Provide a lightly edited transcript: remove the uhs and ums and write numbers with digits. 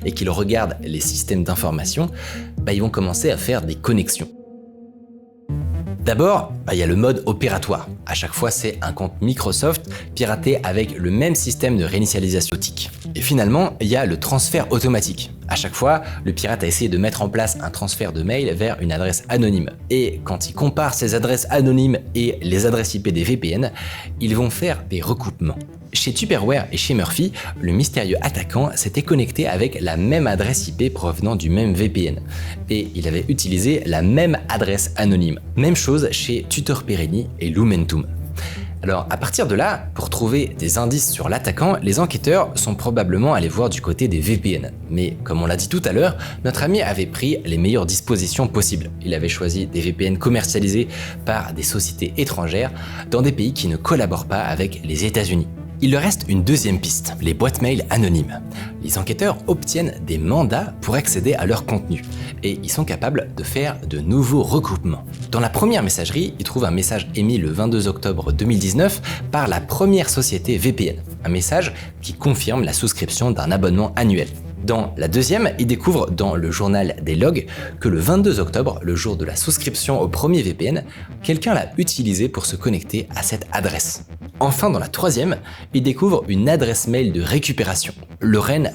et qu'ils regardent les systèmes d'information, ils vont commencer à faire des connexions. D'abord, il y a le mode opératoire. À chaque fois, c'est un compte Microsoft piraté avec le même système de réinitialisation automatique. Et finalement, il y a le transfert automatique. À chaque fois, le pirate a essayé de mettre en place un transfert de mail vers une adresse anonyme. Et quand il compare ces adresses anonymes et les adresses IP des VPN, ils vont faire des recoupements. Chez Tupperware et chez Murphy, le mystérieux attaquant s'était connecté avec la même adresse IP provenant du même VPN. Et il avait utilisé la même adresse anonyme. Même chose chez Tutor Perini et Lumentum. Alors à partir de là, pour trouver des indices sur l'attaquant, les enquêteurs sont probablement allés voir du côté des VPN. Mais comme on l'a dit tout à l'heure, notre ami avait pris les meilleures dispositions possibles. Il avait choisi des VPN commercialisés par des sociétés étrangères dans des pays qui ne collaborent pas avec les États-Unis. Il leur reste une deuxième piste, les boîtes mail anonymes. Les enquêteurs obtiennent des mandats pour accéder à leur contenu et ils sont capables de faire de nouveaux recoupements. Dans la première messagerie, ils trouvent un message émis le 22 octobre 2019 par la première société VPN, un message qui confirme la souscription d'un abonnement annuel. Dans la deuxième, ils découvrent dans le journal des logs que le 22 octobre, le jour de la souscription au premier VPN, quelqu'un l'a utilisé pour se connecter à cette adresse. Enfin, dans la troisième, ils découvrent une adresse mail de récupération, Lorraine